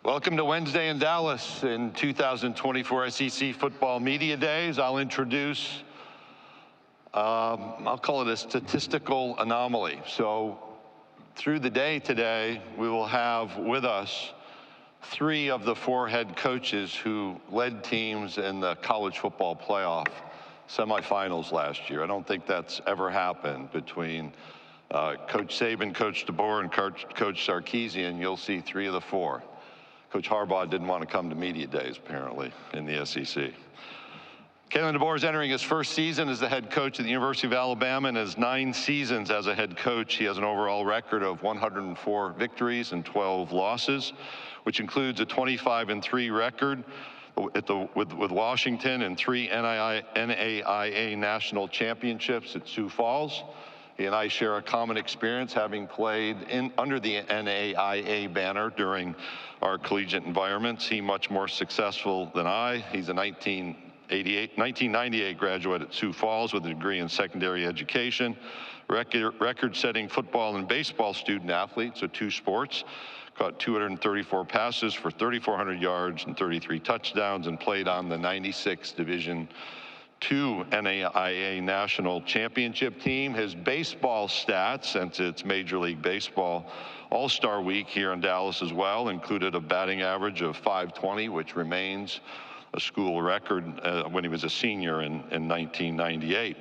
Welcome to Wednesday in Dallas in 2024 SEC Football Media Days. I'll introduce, I'll call it a statistical anomaly. So through the day today, we will have with us 3 of the 4 head coaches who led teams in the college football playoff semifinals last year. I don't think that's ever happened between Coach Saban, Coach DeBoer, and Coach Sarkisian. You'll see 3 of the 4. Coach Harbaugh didn't want to come to media days, apparently, in the SEC. Kalen DeBoer is entering his first season as the head coach at the University of Alabama. In his 9 seasons as a head coach, he has an overall record of 104 victories and 12 losses, which includes a 25-3 record with Washington and 3 NAIA national championships at Sioux Falls. He and I share a common experience, having played under the NAIA banner during our collegiate environments. He much more successful than I. He's a 1998 graduate at Sioux Falls with a degree in secondary education, record-setting football and baseball student athlete, so 2 sports. Caught 234 passes for 3,400 yards and 33 touchdowns, and played on the 96 Division II NAIA National Championship team. His baseball stats, since it's Major League Baseball All-Star Week here in Dallas as well, included a batting average of .520, which remains a school record when he was a senior in 1998.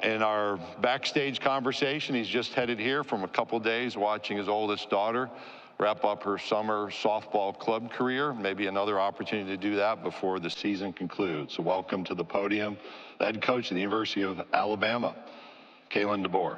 In our backstage conversation, he's just headed here from a couple days watching his oldest daughter wrap up her summer softball club career. Maybe another opportunity to do that before the season concludes. So welcome to the podium, the head coach of the University of Alabama, Kalen DeBoer.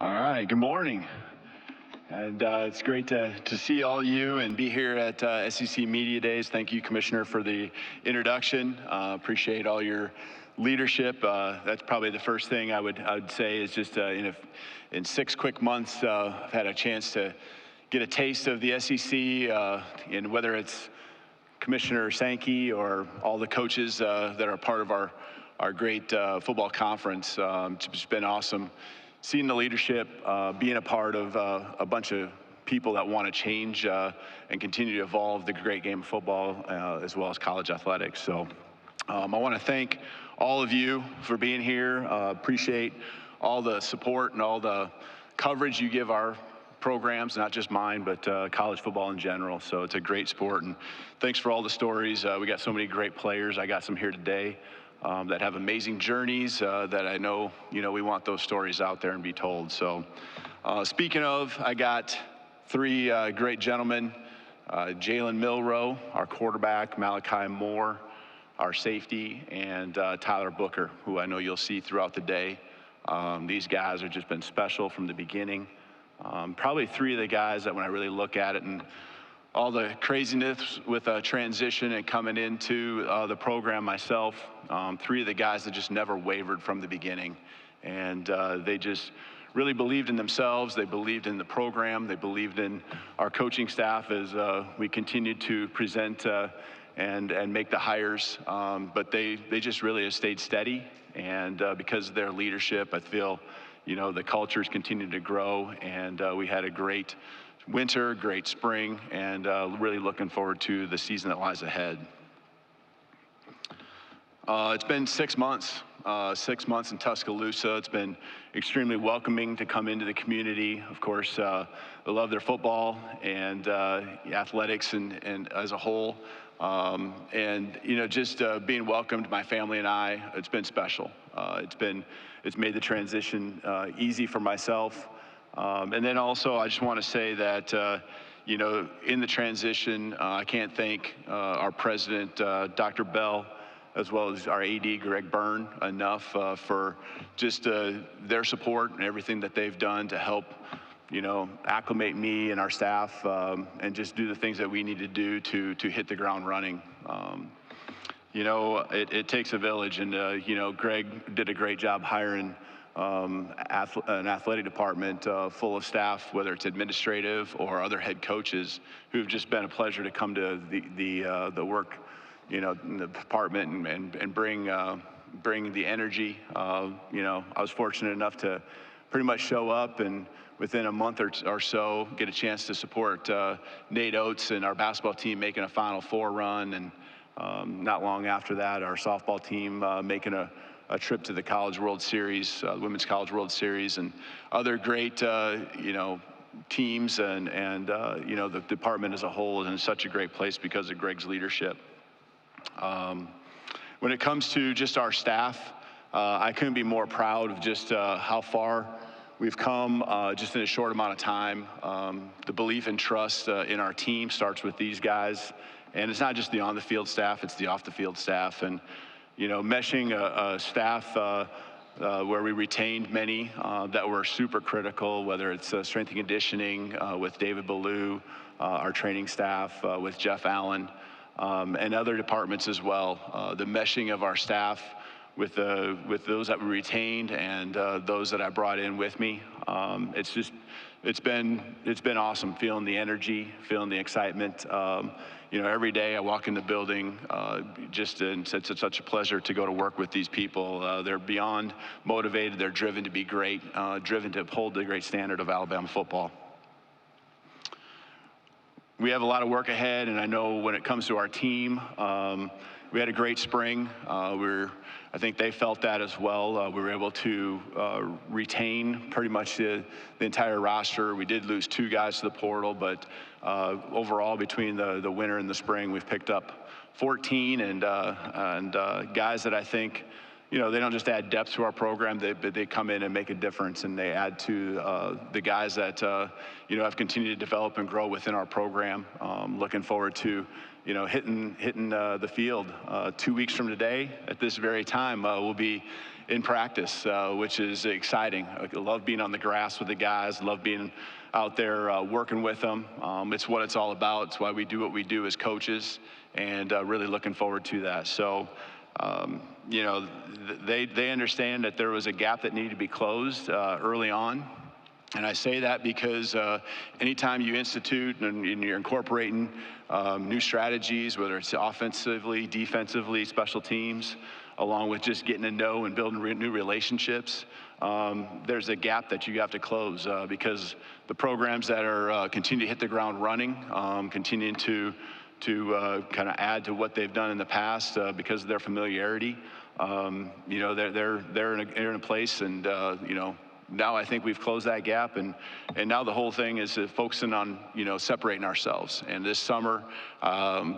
All right, good morning. And it's great to see all you and be here at SEC Media Days. Thank you, Commissioner, for the introduction. Appreciate all your leadership. That's probably the first thing I would say is just in 6 quick months, I've had a chance to get a taste of the SEC, and whether it's Commissioner Sankey or all the coaches that are part of our great football conference. It's just been awesome. Seeing the leadership, being a part of a bunch of people that want to change and continue to evolve the great game of football as well as college athletics. So I want to thank all of you for being here. Appreciate all the support and all the coverage you give our programs, not just mine, but college football in general. So it's a great sport, and thanks for all the stories. We got so many great players. I got some here today that have amazing journeys that I know, we want those stories out there and be told. So speaking of, I got 3 great gentlemen, Jalen Milroe, our quarterback, Malachi Moore, our safety, and Tyler Booker, who I know you'll see throughout the day. These guys have just been special from the beginning. Probably 3 of the guys that when I really look at it and all the craziness with transition and coming into the program myself, 3 of the guys that just never wavered from the beginning. And they just really believed in themselves. They believed in the program. They believed in our coaching staff as we continued to present and make the hires. But they just really have stayed steady. And because of their leadership, I feel, the culture's continued to grow. And we had a great winter, great spring, and really looking forward to the season that lies ahead. It's been 6 months, 6 months in Tuscaloosa. It's been extremely welcoming to come into the community. Of course, I love their football and athletics and as a whole. And just being welcomed, my family and I, it's been special. It's made the transition easy for myself. And then also, I just want to say that, in the transition, I can't thank our president, Dr. Bell, as well as our AD, Greg Byrne, enough for just their support and everything that they've done to help, acclimate me and our staff and just do the things that we need to do to hit the ground running. It takes a village, and, Greg did a great job hiring an athletic department full of staff, whether it's administrative or other head coaches, who've just been a pleasure to come to the work, in the department and bring the energy. I was fortunate enough to pretty much show up and within a month or so get a chance to support Nate Oates and our basketball team making a Final Four run, and not long after that, our softball team making a trip to the College World Series, the Women's College World Series, and other great, teams, and the department as a whole is in such a great place because of Greg's leadership. When it comes to just our staff, I couldn't be more proud of just how far we've come just in a short amount of time. The belief and trust in our team starts with these guys, and it's not just the on-the-field staff, it's the off-the-field staff. And meshing a staff where we retained many that were super critical, whether it's strength and conditioning with David Ballou, our training staff with Jeff Allen, and other departments as well. The meshing of our staff with those that we retained and those that I brought in with me, it's been awesome, feeling the energy, feeling the excitement. Every day I walk in the building, it's such a pleasure to go to work with these people. They're beyond motivated. They're driven to be great, driven to uphold the great standard of Alabama football. We have a lot of work ahead, and I know when it comes to our team, we had a great spring. I think they felt that as well. We were able to retain pretty much the entire roster. We did lose 2 guys to the portal, but overall, between the winter and the spring, we've picked up 14 and guys that I think, they don't just add depth to our program, they come in and make a difference, and they add to the guys that have continued to develop and grow within our program. Looking forward to hitting the field 2 weeks from today at this very time. We'll be in practice, which is exciting. I love being on the grass with the guys. Love being out there working with them. It's what it's all about. It's why we do what we do as coaches, and really looking forward to that. So, they understand that there was a gap that needed to be closed early on. And I say that because anytime you institute and you're incorporating new strategies, whether it's offensively, defensively, special teams, along with just getting to know and building new relationships, there's a gap that you have to close because the programs that are continue to hit the ground running, continuing to kind of add to what they've done in the past because of their familiarity, they're in a place, and now I think we've closed that gap, and now the whole thing is focusing on separating ourselves. And this summer,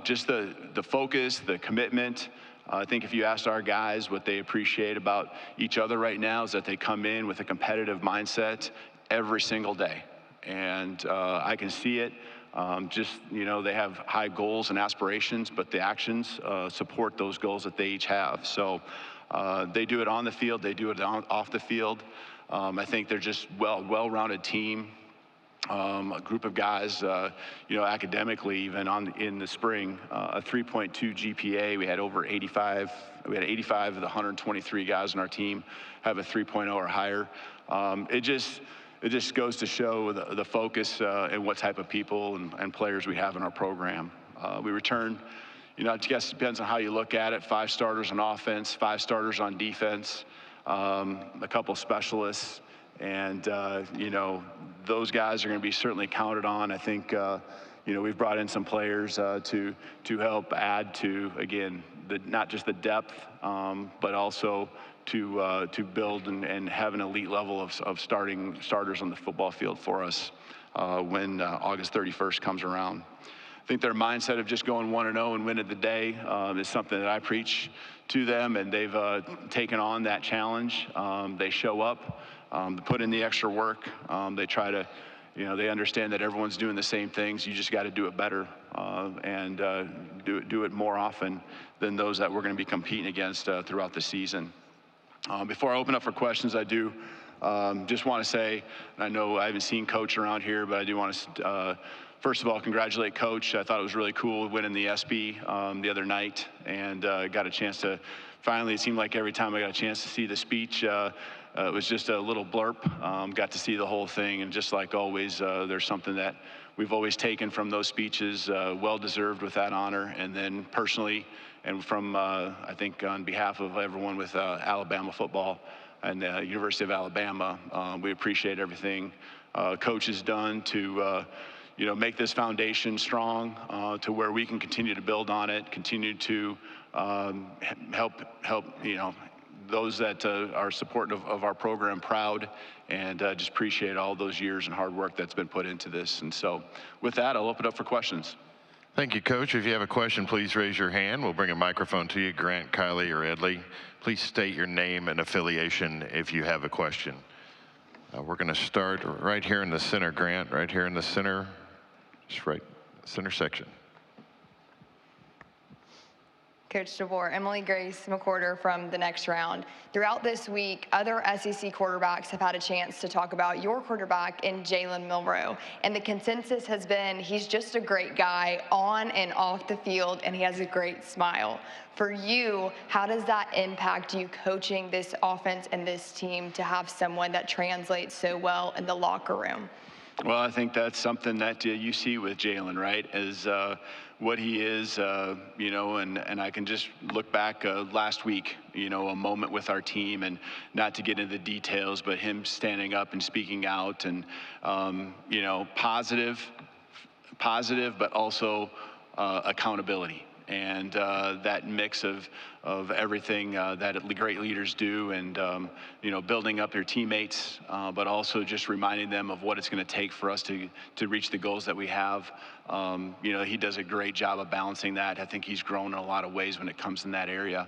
just the focus, the commitment. I think if you asked our guys what they appreciate about each other right now is that they come in with a competitive mindset every single day, and I can see it. They have high goals and aspirations, but the actions support those goals that they each have. So they do it on the field, they do it off the field. I think they're just well-rounded team, a group of guys, academically, even in the spring, a 3.2 GPA. We had over 85. We had 85 of the 123 guys on our team have a 3.0 or higher. It just goes to show the focus and what type of people and players we have in our program. We returned, I guess it depends on how you look at it, 5 starters on offense, 5 starters on defense, a couple specialists, and those guys are going to be certainly counted on. I think we've brought in some players to help add to, again, not just the depth, but also to build and have an elite level of starters on the football field for us when August 31st comes around. I think their mindset of just going 1-0 and winning the day is something that I preach to them, and they've taken on that challenge. They show up, they put in the extra work. They try to, they understand that everyone's doing the same things. You just got to do it better and do it more often than those that we're going to be competing against throughout the season. Before I open up for questions, I do just want to say, I know I haven't seen Coach around here, but I do want to first of all, congratulate Coach. I thought it was really cool winning the ESPY the other night, and got a chance to finally, it seemed like every time I got a chance to see the speech, it was just a little blurb. Got to see the whole thing, and just like always, there's something that we've always taken from those speeches, well-deserved with that honor. And then personally, and from, I think on behalf of everyone with Alabama football and the University of Alabama, we appreciate everything Coach has done to make this foundation strong to where we can continue to build on it, continue to help those that are supportive of our program proud, and just appreciate all those years and hard work that's been put into this. And so with that, I'll open up for questions. Thank you, Coach. If you have a question, please raise your hand. We'll bring a microphone to you, Grant, Kylie, or Edley. Please state your name and affiliation if you have a question. We're going to start right here in the center, Grant, right here in the center, just right center section. Coach DeBoer, Emily Grace McWhorter from The Next Round. Throughout this week, other SEC quarterbacks have had a chance to talk about your quarterback in Jalen Milroe. And the consensus has been he's just a great guy on and off the field, and he has a great smile. For you, how does that impact you coaching this offense and this team to have someone that translates so well in the locker room? Well, I think that's something that you see with Jalen, right, is what he is, and I can just look back last week, a moment with our team, and not to get into the details, but him standing up and speaking out, and, positive, but also accountability. And that mix of everything that great leaders do, and building up their teammates, but also just reminding them of what it's going to take for us to reach the goals that we have. He does a great job of balancing that. I think he's grown in a lot of ways when it comes in that area.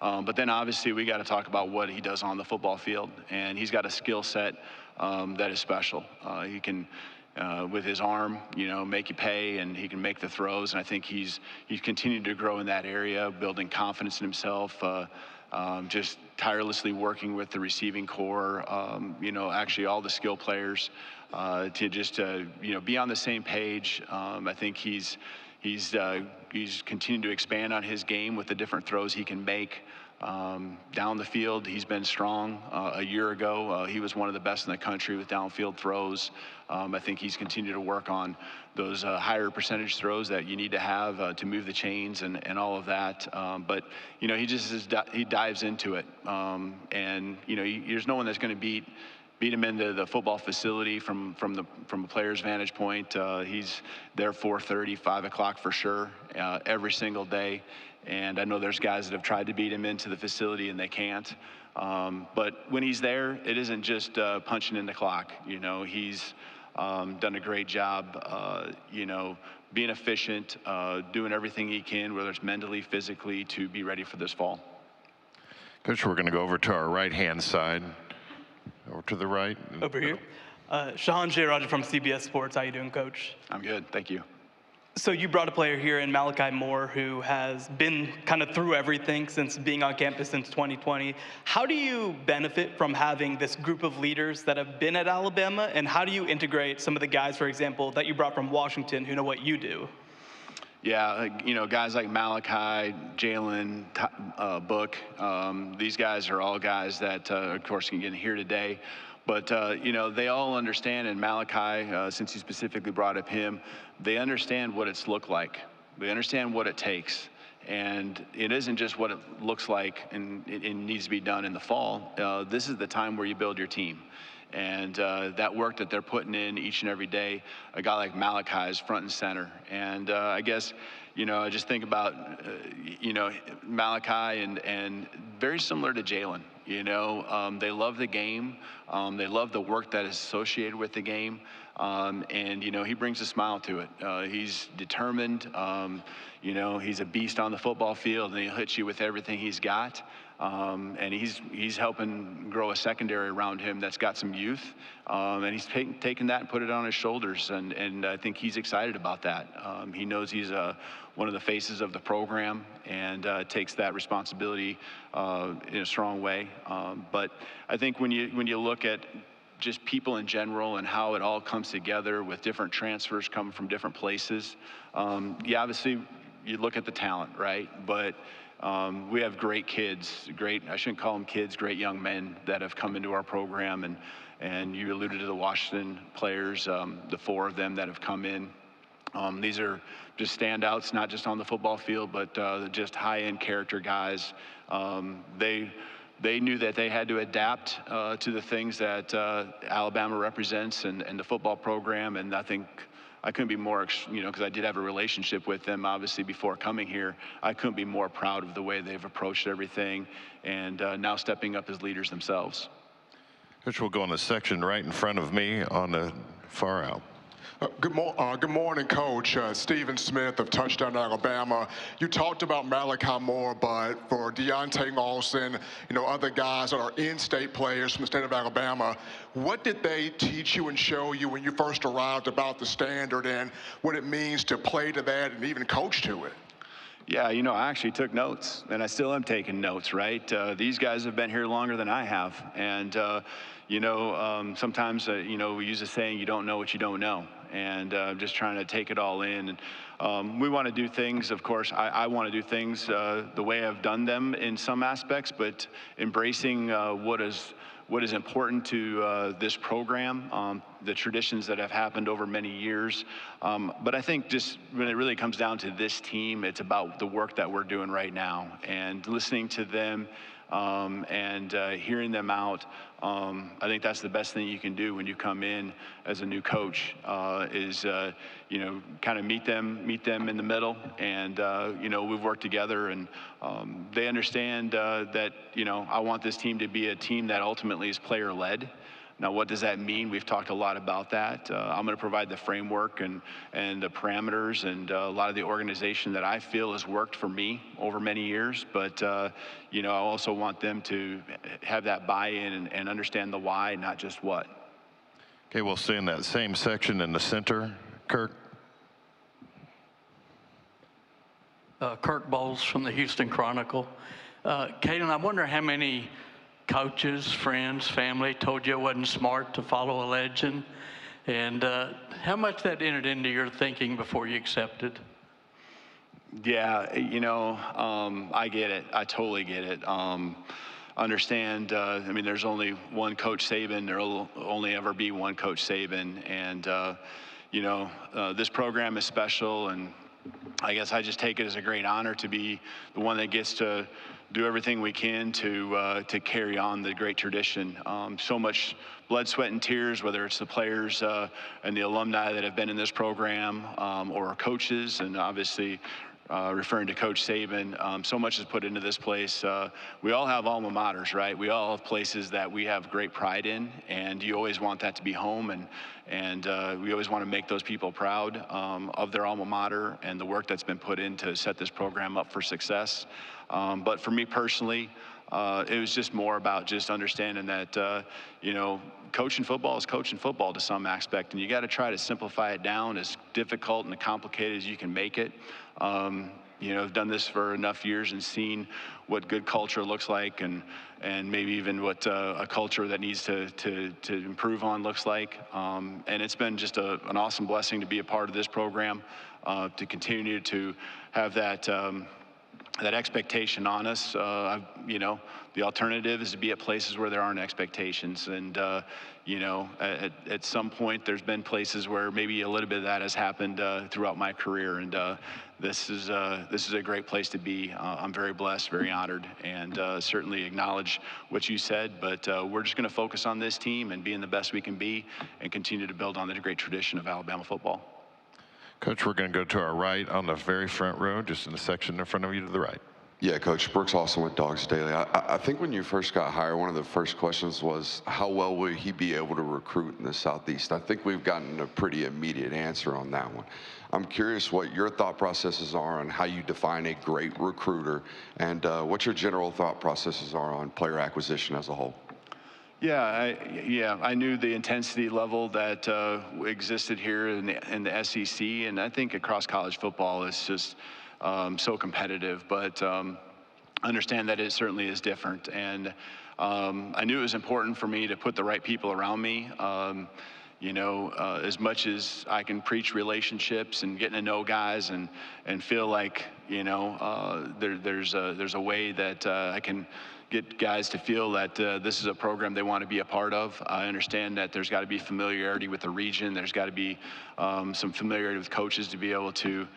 But then obviously we got to talk about what he does on the football field, and he's got a skill set that is special. He can. With his arm, make you pay, and he can make the throws. And I think he's continued to grow in that area, building confidence in himself, just tirelessly working with the receiving core, actually all the skill players to just, be on the same page. I think he's continued to expand on his game with the different throws he can make. Down the field, he's been strong. A year ago, he was one of the best in the country with downfield throws. I think he's continued to work on those higher percentage throws that you need to have to move the chains and all of that. But he dives into it, and there's no one that's going to beat him into the football facility from a player's vantage point. He's there 4:30, 5 o'clock for sure, every single day. And I know there's guys that have tried to beat him into the facility and they can't. But when he's there, it isn't just punching in the clock. He's done a great job, being efficient, doing everything he can, whether it's mentally, physically, to be ready for this fall. Coach, we're going to go over to our right-hand side. Over to the right. Over here. Shahan J. Roger from CBS Sports. How you doing, Coach? I'm good, thank you. So you brought a player here in Malachi Moore who has been kind of through everything since being on campus since 2020. How do you benefit from having this group of leaders that have been at Alabama, and how do you integrate some of the guys, for example, that you brought from Washington who know what you do? Yeah, guys like Malachi, Jalen, Book, these guys are all guys that, of course, can get here today. But, they all understand, and Malachi, since you specifically brought up him, they understand what it's looked like. They understand what it takes. And it isn't just what it looks like and it needs to be done in the fall. This is the time where you build your team. And that work that they're putting in each and every day, a guy like Malachi is front and center. And I guess, I just think about, Malachi and very similar to Jalen. They love the game. They love the work that is associated with the game. And he brings a smile to it. He's determined. He's a beast on the football field, and he'll hit you with everything he's got. And he's helping grow a secondary around him that's got some youth. And he's taken that and put it on his shoulders. And I think he's excited about that. He knows he's one of the faces of the program, and takes that responsibility in a strong way. But I think when you look at just people in general and how it all comes together with different transfers coming from different places, obviously you look at the talent, right? But we have great kids, I shouldn't call them kids, great young men that have come into our program. And you alluded to the Washington players, the 4 of them that have come in. These are just standouts, not just on the football field, but just high-end character guys. They knew that they had to adapt to the things that Alabama represents and the football program, and I think I couldn't be more, because I did have a relationship with them, obviously, before coming here. I couldn't be more proud of the way they've approached everything and now stepping up as leaders themselves. Coach, we'll go on the section right in front of me on the far out. Good morning, Coach. Stephen Smith of Touchdown Alabama. You talked about Malachi Moore, but for Deontay Lawson, other guys that are in-state players from the state of Alabama, what did they teach you and show you when you first arrived about the standard and what it means to play to that and even coach to it? Yeah, I actually took notes, and I still am taking notes, right? These guys have been here longer than I have, and sometimes, we use a saying, you don't know what you don't know, and just trying to take it all in. And we want to do things, of course, I want to do things the way I've done them in some aspects, but embracing what is important to this program, the traditions that have happened over many years. But I think just when it really comes down to this team, it's about the work that we're doing right now and listening to them and hearing them out. I think that's the best thing you can do when you come in as a new coach is kind of meet them in the middle, and we've worked together, and they understand that I want this team to be a team that ultimately is player led. Now, what does that mean? We've talked a lot about that. I'm going to provide the framework and the parameters and a lot of the organization that I feel has worked for me over many years. But, I also want them to have that buy-in and understand the why, not just what. Okay, we'll stay in that same section in the center. Kirk. Kirk Bowles from the Houston Chronicle. Kalen, I wonder how many coaches, friends, family told you it wasn't smart to follow a legend, and how much that entered into your thinking before you accepted? Yeah, I get it. I totally get it. Understand, there's only one Coach Saban. There will only ever be one Coach Saban, and this program is special, and I guess I just take it as a great honor to be the one that gets to do everything we can to carry on the great tradition. So much blood, sweat, and tears, whether it's the players and the alumni that have been in this program or our coaches, and obviously referring to Coach Saban, so much is put into this place. We all have alma maters, right? We all have places that we have great pride in, and you always want that to be home, and we always want to make those people proud of their alma mater and the work that's been put in to set this program up for success. But for me personally, it was just more about just understanding that, coaching football is coaching football to some aspect, and you got to try to simplify it down as difficult and complicated as you can make it. I've done this for enough years and seen what good culture looks like, and maybe even what a culture that needs to improve on looks like. And it's been just an awesome blessing to be a part of this program, to continue to have that expectation on us. The alternative is to be at places where there aren't expectations. And, at some point there's been places where maybe a little bit of that has happened throughout my career. And this is a great place to be. I'm very blessed, very honored, and certainly acknowledge what you said. But we're just going to focus on this team and being the best we can be and continue to build on the great tradition of Alabama football. Coach, we're going to go to our right on the very front row, just in the section in front of you to the right. Yeah, Coach, Brooks Austin with Dogs Daily. I think when you first got hired, one of the first questions was, how well will he be able to recruit in the Southeast? I think we've gotten a pretty immediate answer on that one. I'm curious what your thought processes are on how you define a great recruiter, and what your general thought processes are on player acquisition as a whole. Yeah, I knew the intensity level that existed here in the SEC, and I think across college football is just so competitive. But understand that it certainly is different, and I knew it was important for me to put the right people around me. as much as I can preach relationships and getting to know guys and feel like, there's a way that I can get guys to feel that this is a program they want to be a part of. I understand that there's got to be familiarity with the region. There's got to be some familiarity with coaches to be able to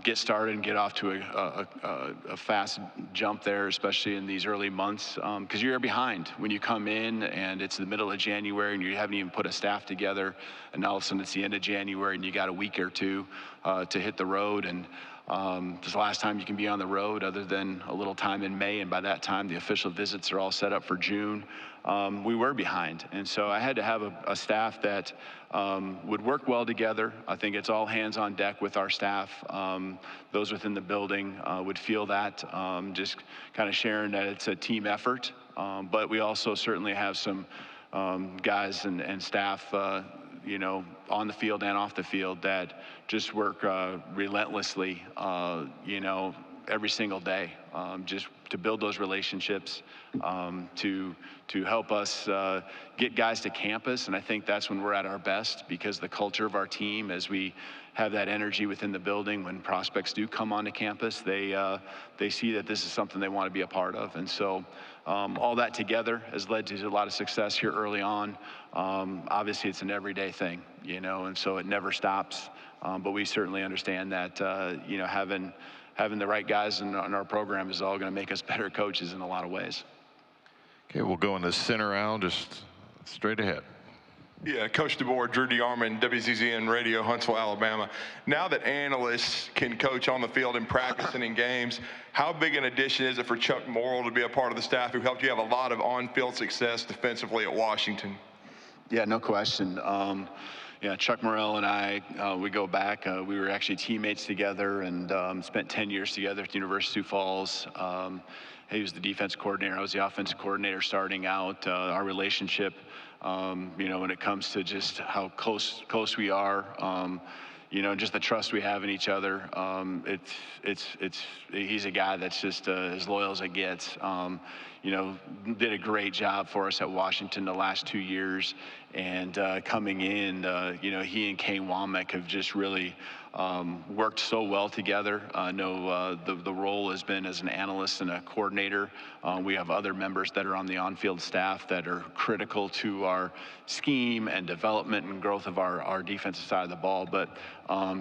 get started and get off to a fast jump there, especially in these early months, because you're behind when you come in and it's the middle of January and you haven't even put a staff together, and all of a sudden it's the end of January and you got a week or two to hit the road. And this is the last time you can be on the road other than a little time in May, and by that time the official visits are all set up for June. We were behind, and so I had to have a staff that would work well together. I think it's all hands on deck with our staff. Those within the building would feel that, just kind of sharing that it's a team effort, but we also certainly have some guys and staff on the field and off the field that just work relentlessly, every single day, just to build those relationships, to help us get guys to campus. And I think that's when we're at our best, because the culture of our team, as we have that energy within the building, when prospects do come onto campus, they see that this is something they want to be a part of. And so all that together has led to a lot of success here early on. Obviously, it's an everyday thing, and so it never stops. But we certainly understand that, having the right guys in our program is all going to make us better coaches in a lot of ways. Okay, we'll go in the center aisle, just straight ahead. Yeah, Coach DeBoer, Drew DeArmond, WCZN Radio, Huntsville, Alabama. Now that analysts can coach on the field in practice and in games, how big an addition is it for Chuck Morrill to be a part of the staff who helped you have a lot of on-field success defensively at Washington? Yeah, no question. Chuck Morrill and I, we go back. We were actually teammates together and spent 10 years together at the University of Sioux Falls. He was the defense coordinator. I was the offensive coordinator starting out. Our relationship, when it comes to just how close we are, just the trust we have in each other. He's a guy that's just as loyal as it gets. Did a great job for us at Washington the last 2 years, and coming in, he and Kane Womack have just really worked so well together. I know the role has been as an analyst and a coordinator. We have other members that are on the on-field staff that are critical to our scheme and development and growth of our defensive side of the ball. But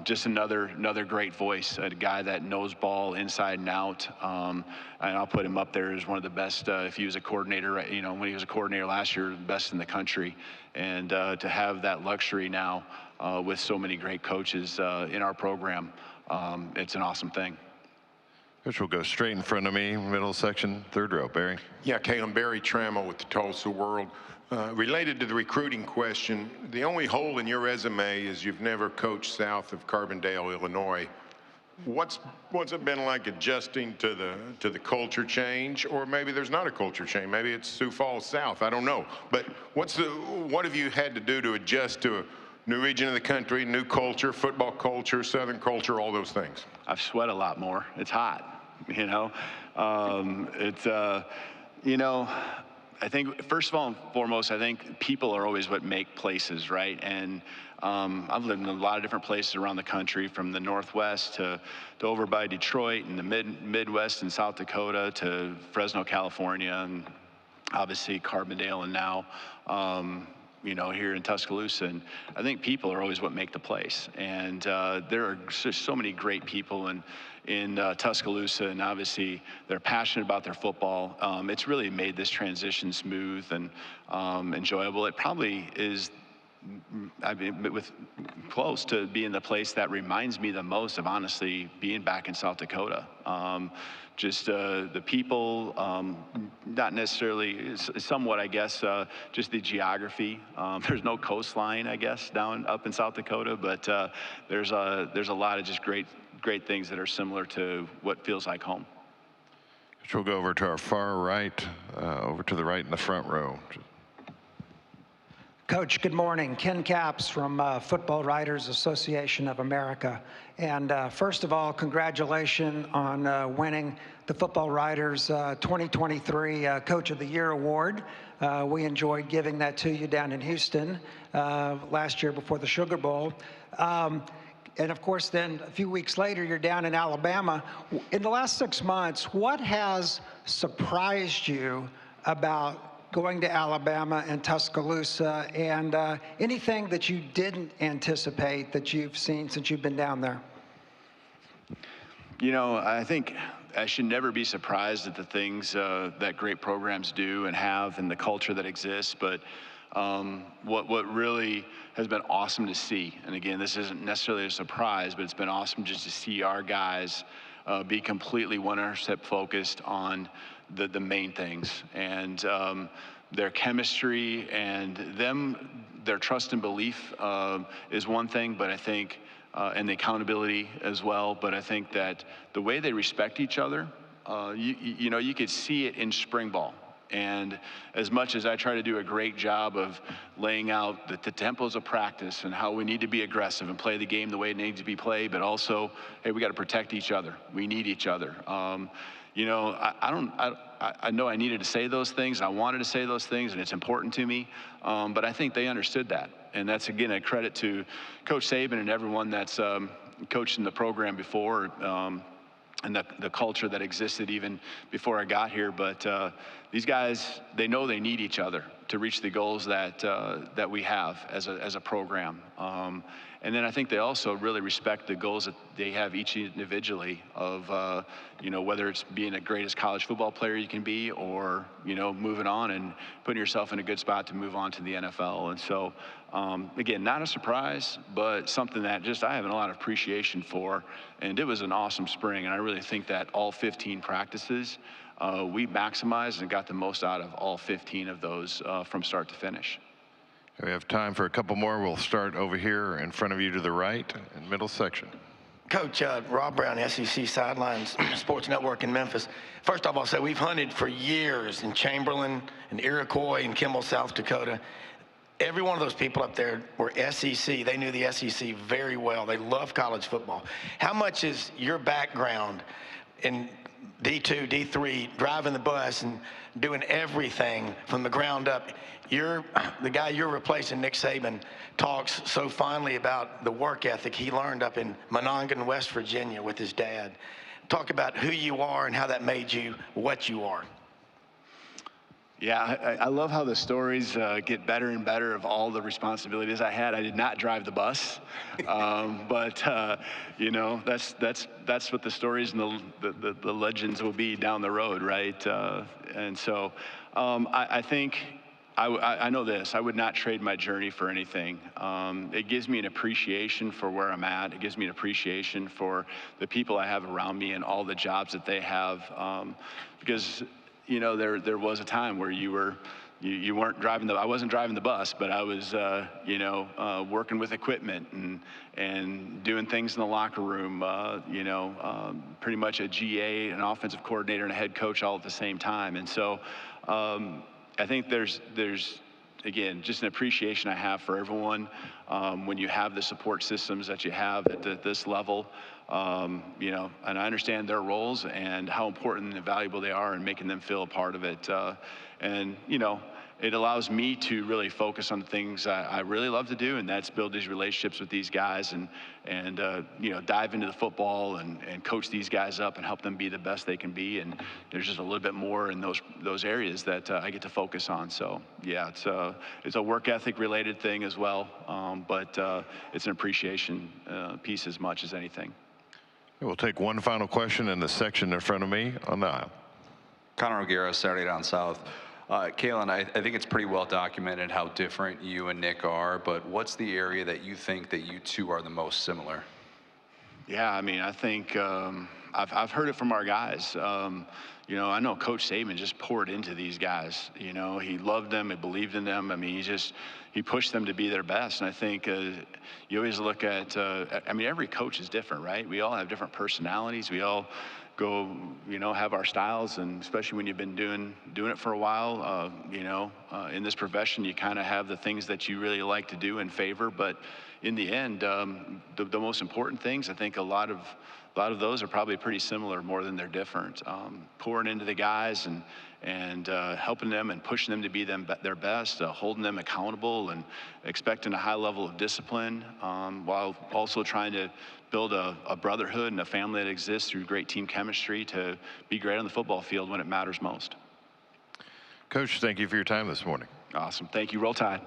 just another great voice, a guy that knows ball inside and out. And I'll put him up there as one of the best. If he was a coordinator, when he was a coordinator last year, the best in the country. And to have that luxury now with so many great coaches in our program, it's an awesome thing. Which will go straight in front of me, middle section, third row. Barry. Yeah, Kalen, Barry Trammell with the Tulsa World. Related to the recruiting question, the only hole in your resume is you've never coached south of Carbondale, Illinois. What's it been like adjusting to the culture change? Or maybe there's not a culture change. Maybe it's Sioux Falls South. I don't know. But what have you had to do to adjust to a new region of the country, new culture, football culture, Southern culture, all those things? I've sweat a lot more. It's hot. I think first of all and foremost, I think people are always what make places, right? And I've lived in a lot of different places around the country, from the Northwest to over by Detroit and the Midwest and South Dakota to Fresno, California, and obviously Carbondale, and now here in Tuscaloosa. And I think people are always what make the place. And there are just so many great people in Tuscaloosa, and obviously they're passionate about their football. It's really made this transition smooth and enjoyable. It probably is, close to being the place that reminds me the most of, honestly, being back in South Dakota. Just the people, not necessarily, somewhat, I guess, just the geography. There's no coastline, I guess, up in South Dakota, but there's a lot of just great things that are similar to what feels like home. Which we'll go over to our far right, over to the right in the front row. Coach, good morning. Ken Capps from Football Writers Association of America. And first of all, congratulations on winning the Football Writers 2023 Coach of the Year Award. We enjoyed giving that to you down in Houston last year before the Sugar Bowl. And of course, then a few weeks later, you're down in Alabama. In the last 6 months, what has surprised you about going to Alabama and Tuscaloosa, and anything that you didn't anticipate that you've seen since you've been down there? You know, I think I should never be surprised at the things that great programs do and have and the culture that exists. But what really has been awesome to see, and again, this isn't necessarily a surprise, but it's been awesome just to see our guys be completely 100% focused on the main things. And their chemistry and their trust and belief is one thing, but I think, and the accountability as well, but I think that the way they respect each other, you know, you could see it in spring ball. And as much as I try to do a great job of laying out the tempos of practice and how we need to be aggressive and play the game the way it needs to be played, but also, hey, we got to protect each other. We need each other. You know, I know I needed to say those things. I wanted to say those things, and it's important to me. But I think they understood that. And that's, again, a credit to Coach Saban and everyone that's coached in the program before, and the culture that existed even before I got here. But these guys, they know they need each other to reach the goals that we have as a program. And then I think they also really respect the goals that they have each individually of, you know, whether it's being the greatest college football player you can be or, you know, moving on and putting yourself in a good spot to move on to the NFL. And so, again, not a surprise, but something that just I have a lot of appreciation for. And it was an awesome spring. And I really think that all 15 practices, we maximized and got the most out of all 15 of those from start to finish. We have time for a couple more. We'll start over here in front of you to the right, in middle section. Coach, Rob Brown, SEC Sidelines Sports Network in Memphis. First off, I'll say we've hunted for years in Chamberlain and Iroquois and Kimball, South Dakota. Every one of those people up there were SEC. They knew the SEC very well. They love college football. How much is your background in D2, D3, driving the bus and doing everything from the ground up? The guy you're replacing, Nick Saban, talks so fondly about the work ethic he learned up in Monongahela, West Virginia with his dad. Talk about who you are and how that made you what you are. Yeah, I love how the stories get better and better of all the responsibilities I had. I did not drive the bus, but you know, that's what the stories and the legends will be down the road, right? And so I think I know this. I would not trade my journey for anything. It gives me an appreciation for where I'm at. It gives me an appreciation for the people I have around me and all the jobs that they have, because you know, there was a time where you weren't driving I wasn't driving the bus, but I was, you know, working with equipment and doing things in the locker room, you know, pretty much a GA, an offensive coordinator, and a head coach all at the same time. And so I think there's again, just an appreciation I have for everyone when you have the support systems that you have at this level. You know, and I understand their roles and how important and valuable they are and making them feel a part of it. And, you know, it allows me to really focus on the things I really love to do, and that's build these relationships with these guys and you know, dive into the football and coach these guys up and help them be the best they can be. And there's just a little bit more in those areas that I get to focus on. So yeah, it's a work ethic related thing as well, but it's an appreciation piece as much as anything. We'll take one final question in the section in front of me on the aisle. Connor O'Gara, Saturday Down South. Kalen, I think it's pretty well documented how different you and Nick are, but what's the area that you think that you two are the most similar? Yeah, I mean, I think I've heard it from our guys. You know, I know Coach Saban just poured into these guys. You know, he loved them, he believed in them. I mean, he pushed them to be their best. And I think you always look at, I mean, every coach is different, right? We all have different personalities. We all go, you know, have our styles, and especially when you've been doing it for a while, you know, in this profession, you kind of have the things that you really like to do and favor. But in the end, the most important things, I think a lot of those are probably pretty similar more than they're different. Pouring into the guys and helping them and pushing them to be their best, holding them accountable and expecting a high level of discipline, while also trying to build a brotherhood and a family that exists through great team chemistry to be great on the football field when it matters most. Coach, thank you for your time this morning. Awesome. Thank you. Roll Tide.